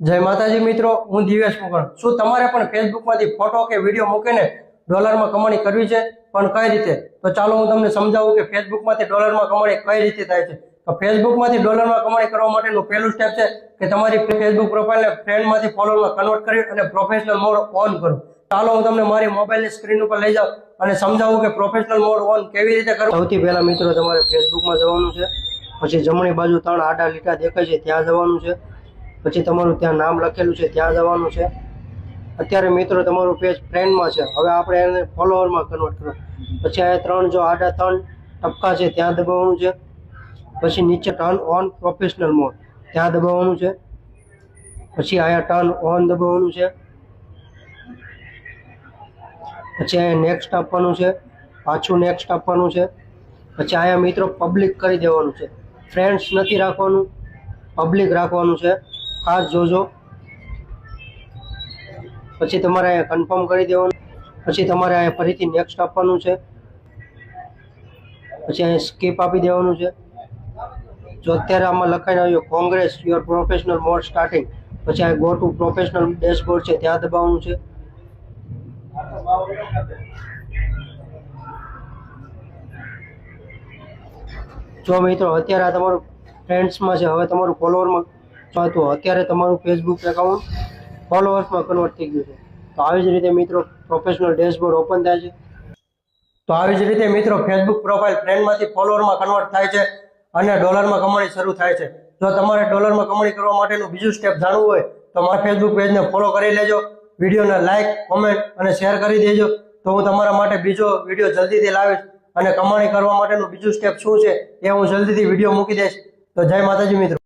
જય માતાજી મિત્રો, હું દિવેશ મુકણ શું તમારે પણ ફેસબુકમાંથી ફોટો કે વિડીયો મૂકીને ડોલરમાં કમાણી કરવી છે, પણ કઈ રીતે? તો ચાલો હું તમને સમજાવું કે ફેસબુકમાંથી ડોલરમાં કમાણી કઈ રીતે થાય છે। તો ફેસબુકમાંથી ડોલરમાં કમાણી કરવા માટેનું પહેલું સ્ટેપ છે કે તમારી ફેસબુક પ્રોફાઇલને ફ્રેન્ડમાંથી ફોલોવરમાં કન્વર્ટ કરી અને પ્રોફેશનલ મોડ ઓન કરો। ચાલો હું તમને મારી મોબાઈલની સ્ક્રીન ઉપર લઈ જાઉં અને સમજાવું કે પ્રોફેશનલ મોડ ઓન કેવી રીતે કરવું। સૌથી પહેલા મિત્રો તમારે ફેસબુકમાં જવાનું છે, પછી જમણી બાજુ 3 આડા લીટા દેખાય છે ત્યાં જવાનું છે, પછી તમારું ત્યાં નામ લખેલું છે ત્યાં જવાનું છે। અત્યારે મિત્રો તમારું પેજ ફ્રેન્ડમાં છે, હવે આપણે એને ફોલોવરમાં કન્વર્ટ કરો। પછી આ 3 જો આડા 3 ટપકા છે ત્યાં દબાવવાનું છે, પછી નીચે ટર્ન ઓન પ્રોફેશનલ મોડ ત્યાં દબાવવાનું છે, પછી અહીંયા ટર્ન ઓન દબાવવાનું છે, પછી અહીંયા નેક્સ્ટ આપવાનું છે, પાછું નેક્સ્ટ આપવાનું છે, પછી અહીંયા મિત્રો પબ્લિક કરી દેવાનું છે, ફ્રેન્ડ્સ નથી રાખવાનું, પબ્લિક રાખવાનું છે, ખાસ જોજો। પછી તમારે અહીંયા કન્ફર્મ કરી દેવાનું, પછી તમારે અહીંયા ફરીથી નેક્સ્ટ આપવાનું છે, પછી અહીંયા સ્કીપ આપી દેવાનું છે। જો અત્યારે આમાં લખાઈને આવ્યું Congress your professional mode starting, પછી અહીંયા ગો ટુ પ્રોફેશનલ ડેશબોર્ડ છે ત્યાં દબાવવાનું છે। જો મિત્રો અત્યારે આ તમારું ફ્રેન્ડ્સમાં છે, હવે તમારું ફોલોવરમાં તો અત્યારે તમારું ફેસબુક એકાઉન્ટ ફોલોવર્સમાં કન્વર્ટ થઈ ગયું છે। તો આવી જ રીતે મિત્રો પ્રોફેશનલ ડેશબોર્ડ ઓપન થાય છે। તો આવી જ રીતે મિત્રો ફેસબુક પ્રોફાઇલ ફ્રેન્ડમાંથી ફોલોવરમાં કન્વર્ટ થાય છે અને ડોલરમાં કમાણી શરૂ થાય છે। જો તમારે ડોલરમાં કમાણી કરવા માટેનું બીજું સ્ટેપ જાણવું હોય તો મારા ફેસબુક પેજને ફોલો કરી લેજો, વિડીયોને લાઇક, કોમેન્ટ અને શેર કરી દેજો, તો હું તમારા માટે બીજો વિડીયો જલ્દીથી લાવીશ અને કમાણી કરવા માટેનું બીજું સ્ટેપ શું છે એ હું જલ્દીથી વિડીયો મૂકી દઈશ। તો જય માતાજી મિત્રો।